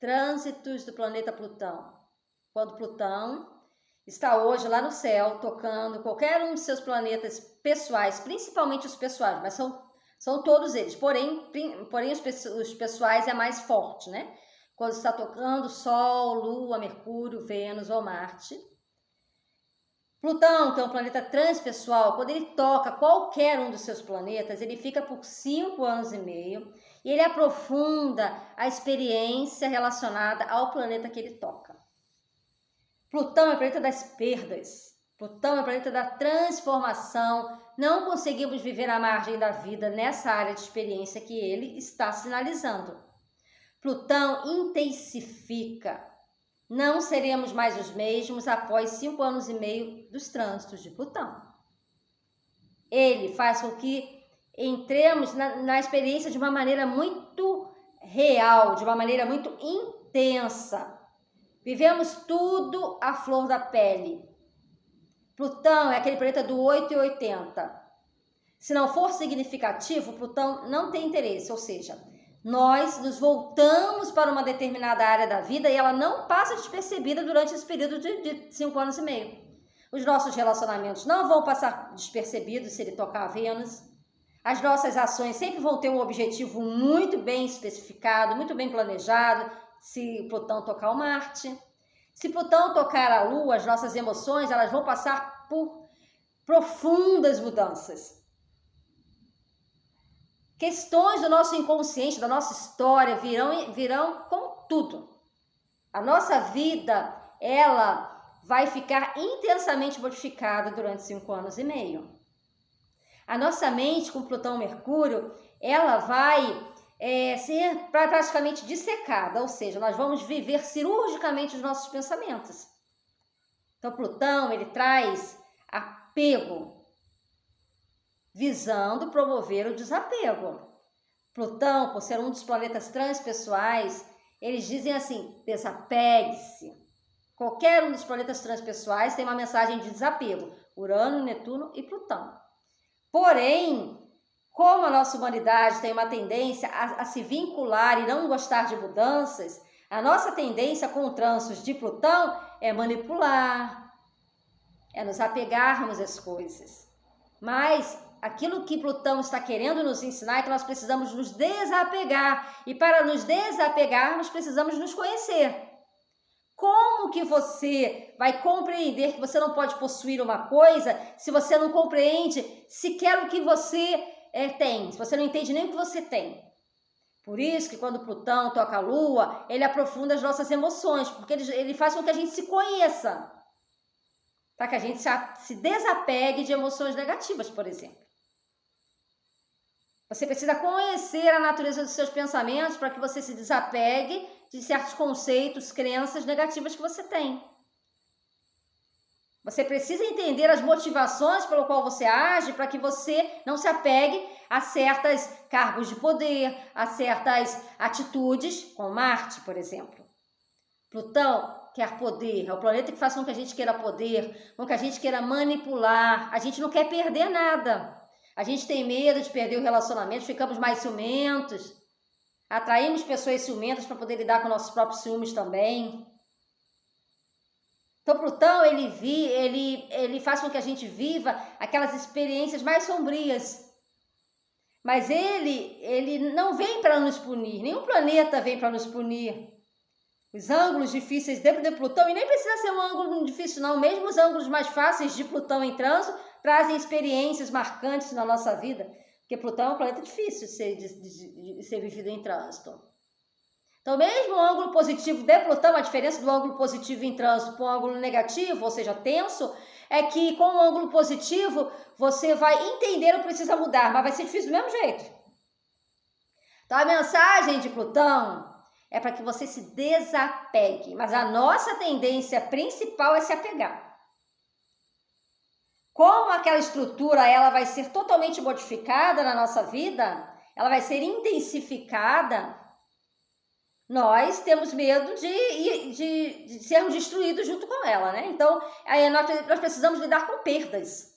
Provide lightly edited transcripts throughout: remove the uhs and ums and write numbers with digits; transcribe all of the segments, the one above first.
trânsitos do planeta Plutão. Quando Plutão está hoje lá no céu, tocando qualquer um de seus planetas pessoais, principalmente os pessoais, mas são todos eles, porém os pessoais é mais forte, né? Quando está tocando Sol, Lua, Mercúrio, Vênus ou Marte. Plutão, que é um planeta transpessoal, quando ele toca qualquer um dos seus planetas, ele fica por 5 anos e meio e ele aprofunda a experiência relacionada ao planeta que ele toca. Plutão é o planeta das perdas. Plutão é o planeta da transformação. Não conseguimos viver à margem da vida nessa área de experiência que ele está sinalizando. Plutão intensifica. Não seremos mais os mesmos após 5 anos e meio dos trânsitos de Plutão. Ele faz com que entremos na experiência de uma maneira muito real, de uma maneira muito intensa. Vivemos tudo à flor da pele. Plutão é aquele planeta do 8 e 80. Se não for significativo, Plutão não tem interesse, ou seja, nós nos voltamos para uma determinada área da vida e ela não passa despercebida durante esse período de 5 anos e meio. Os nossos relacionamentos não vão passar despercebidos se ele tocar a Vênus. As nossas ações sempre vão ter um objetivo muito bem especificado, muito bem planejado, se Plutão tocar o Marte. Se Plutão tocar a Lua, as nossas emoções elas vão passar por profundas mudanças. Questões do nosso inconsciente, da nossa história, virão com tudo. A nossa vida, ela vai ficar intensamente modificada durante 5 anos e meio. A nossa mente, com Plutão e Mercúrio, ela vai ser praticamente dissecada, ou seja, nós vamos viver cirurgicamente os nossos pensamentos. Então, Plutão, ele traz apego, visando promover o desapego. Plutão, por ser um dos planetas transpessoais, eles dizem assim, desapegue-se. Qualquer um dos planetas transpessoais tem uma mensagem de desapego, Urano, Netuno e Plutão. Porém, como a nossa humanidade tem uma tendência a se vincular e não gostar de mudanças, a nossa tendência com trânsitos de Plutão é manipular, é nos apegarmos às coisas. Mas aquilo que Plutão está querendo nos ensinar é que nós precisamos nos desapegar. E para nos desapegarmos, precisamos nos conhecer. Como que você vai compreender que você não pode possuir uma coisa se você não compreende sequer o que você tem, se você não entende nem o que você tem? Por isso que quando Plutão toca a Lua, ele aprofunda as nossas emoções, porque ele faz com que a gente se conheça, para que a gente se desapegue de emoções negativas, por exemplo. Você precisa conhecer a natureza dos seus pensamentos para que você se desapegue de certos conceitos, crenças negativas que você tem. Você precisa entender as motivações pelo qual você age para que você não se apegue a certos cargos de poder, a certas atitudes, como Marte, por exemplo. Plutão quer poder, é o planeta que faz com que a gente queira poder, com que a gente queira manipular, a gente não quer perder nada. A gente tem medo de perder o relacionamento, ficamos mais ciumentos, atraímos pessoas ciumentas para poder lidar com nossos próprios ciúmes também. Então, Plutão, ele faz com que a gente viva aquelas experiências mais sombrias. Mas ele não vem para nos punir, nenhum planeta vem para nos punir. Os ângulos difíceis de Plutão, e nem precisa ser um ângulo difícil não, mesmo os ângulos mais fáceis de Plutão em trânsito, trazem experiências marcantes na nossa vida, porque Plutão é um planeta difícil de ser vivido em trânsito. Então, mesmo o ângulo positivo de Plutão, a diferença do ângulo positivo em trânsito para o ângulo negativo, ou seja, tenso, é que com o ângulo positivo você vai entender o que precisa mudar, mas vai ser difícil do mesmo jeito. Então, a mensagem de Plutão é para que você se desapegue, mas a nossa tendência principal é se apegar. Como aquela estrutura ela vai ser totalmente modificada na nossa vida, ela vai ser intensificada, nós temos medo de sermos destruídos junto com ela, né? Então, nós precisamos lidar com perdas.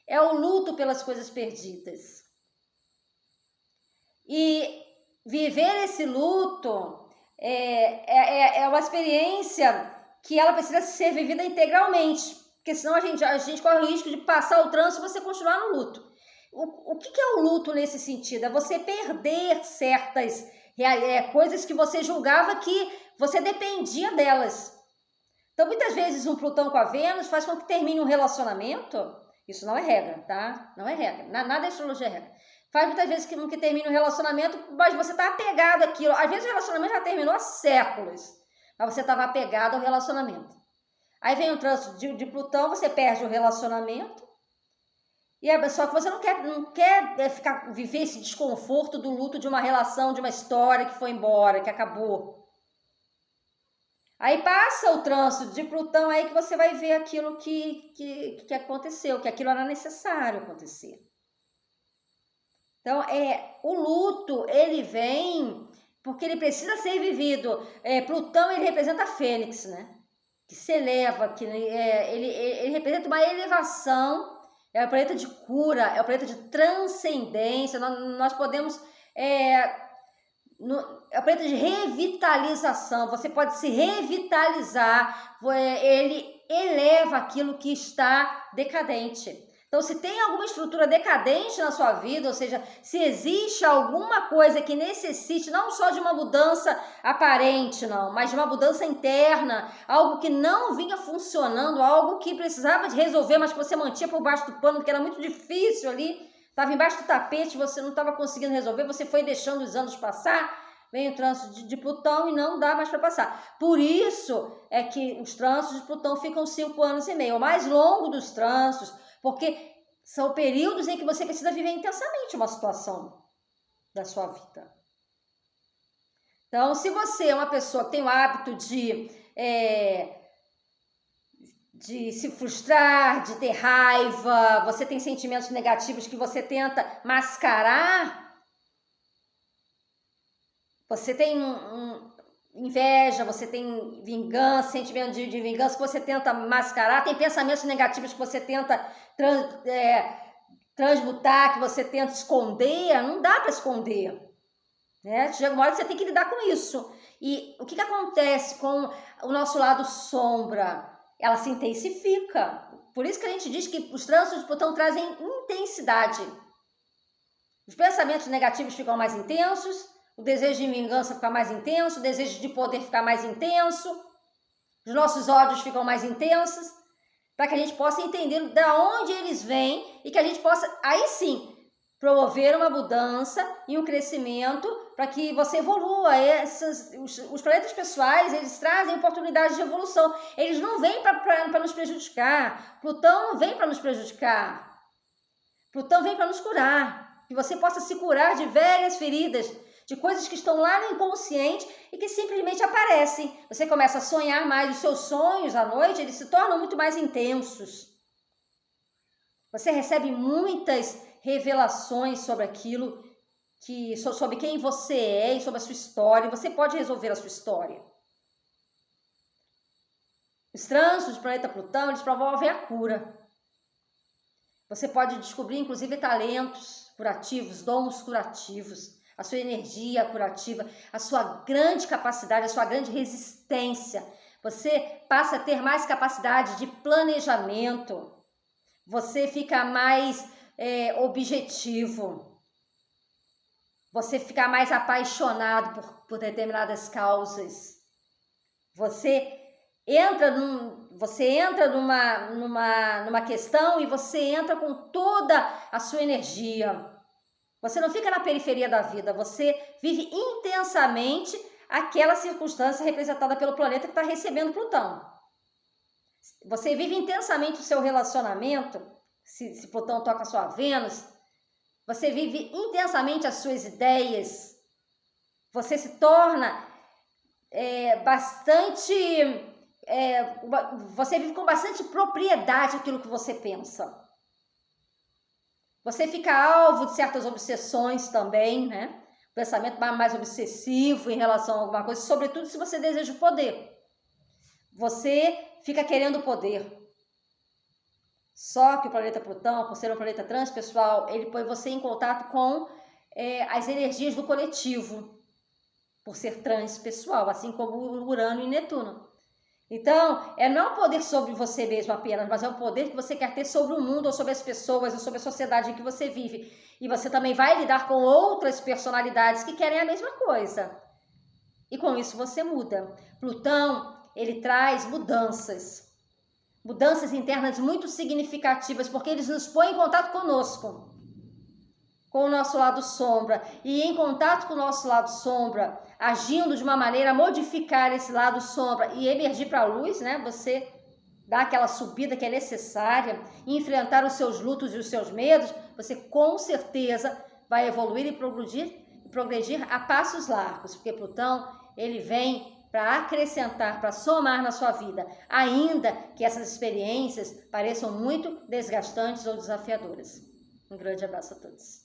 É o luto pelas coisas perdidas. E viver esse luto é uma experiência que ela precisa ser vivida integralmente, porque senão a gente corre o risco de passar o trânsito e você continuar no luto. O que é o luto nesse sentido? É você perder certas coisas que você julgava que você dependia delas. Então, muitas vezes, um Plutão com a Vênus faz com que termine um relacionamento. Isso não é regra, tá? Não é regra. Nada da astrologia é regra. Faz muitas vezes que termine um relacionamento, mas você está apegado àquilo. Às vezes o relacionamento já terminou há séculos, mas você estava apegado ao relacionamento. Aí vem o trânsito de Plutão, você perde o relacionamento. E só que você não quer viver esse desconforto do luto de uma relação, de uma história que foi embora, que acabou. Aí passa o trânsito de Plutão aí que você vai ver aquilo que aconteceu, que aquilo era necessário acontecer. Então, o luto, ele vem porque ele precisa ser vivido. Plutão, ele representa a Fênix, né? Que se eleva, que ele representa uma elevação, é o planeta de cura, é o planeta de transcendência. Nós podemos... é o planeta de revitalização, você pode se revitalizar, ele eleva aquilo que está decadente. Então, se tem alguma estrutura decadente na sua vida, ou seja, se existe alguma coisa que necessite não só de uma mudança aparente, não, mas de uma mudança interna, algo que não vinha funcionando, algo que precisava de resolver, mas que você mantinha por baixo do pano, porque era muito difícil ali, estava embaixo do tapete, você não estava conseguindo resolver, você foi deixando os anos passar, vem o trânsito de Plutão e não dá mais para passar. Por isso é que os trânsitos de Plutão ficam 5 anos e meio, o mais longo dos trânsitos, porque são períodos em que você precisa viver intensamente uma situação da sua vida. Então, se você é uma pessoa que tem o hábito de se frustrar, de ter raiva, você tem sentimentos negativos que você tenta mascarar, você tem inveja, você tem vingança, sentimento de vingança que você tenta mascarar, tem pensamentos negativos que você tenta transmutar, que você tenta esconder, não dá para esconder, né? Chega uma hora que você tem que lidar com isso. E o que acontece com o nosso lado sombra? Ela se intensifica. Por isso que a gente diz que os trânsitos de Plutão trazem intensidade. Os pensamentos negativos ficam mais intensos, o desejo de vingança fica mais intenso, o desejo de poder fica mais intenso, os nossos ódios ficam mais intensos, para que a gente possa entender de onde eles vêm e que a gente possa, aí sim, promover uma mudança e um crescimento para que você evolua. Os planetas pessoais, eles trazem oportunidades de evolução. Eles não vêm para nos prejudicar. Plutão não vem para nos prejudicar. Plutão vem para nos curar. Que você possa se curar de velhas feridas, de coisas que estão lá no inconsciente e que simplesmente aparecem. Você começa a sonhar mais, os seus sonhos à noite, eles se tornam muito mais intensos. Você recebe muitas revelações sobre aquilo, sobre quem você é e sobre a sua história. Você pode resolver a sua história. Os trânsitos do planeta Plutão, eles promovem a cura. Você pode descobrir, inclusive, talentos curativos, dons curativos, a sua energia curativa, a sua grande capacidade, a sua grande resistência. Você passa a ter mais capacidade de planejamento. Você fica mais objetivo. Você fica mais apaixonado por determinadas causas. Você entra numa questão e você entra com toda a sua energia. Você não fica na periferia da vida, você vive intensamente aquela circunstância representada pelo planeta que está recebendo Plutão. Você vive intensamente o seu relacionamento, se Plutão toca a sua Vênus, você vive intensamente as suas ideias, você se torna você vive com bastante propriedade aquilo que você pensa. Você fica alvo de certas obsessões também, né? Pensamento mais obsessivo em relação a alguma coisa, sobretudo se você deseja o poder. Você fica querendo poder. Só que o planeta Plutão, por ser um planeta transpessoal, ele põe você em contato com as energias do coletivo. por ser transpessoal, assim como Urano e Netuno. Então, não é um poder sobre você mesmo apenas, mas é um poder que você quer ter sobre o mundo, ou sobre as pessoas, ou sobre a sociedade em que você vive. E você também vai lidar com outras personalidades que querem a mesma coisa. E com isso você muda. Plutão, ele traz mudanças internas muito significativas, porque eles nos põem em contato conosco, com o nosso lado sombra. E em contato com o nosso lado sombra, agindo de uma maneira a modificar esse lado sombra e emergir para a luz, né? Você dá aquela subida que é necessária, enfrentar os seus lutos e os seus medos, você com certeza vai evoluir e progredir a passos largos, porque Plutão, ele vem para acrescentar, para somar na sua vida, ainda que essas experiências pareçam muito desgastantes ou desafiadoras. Um grande abraço a todos.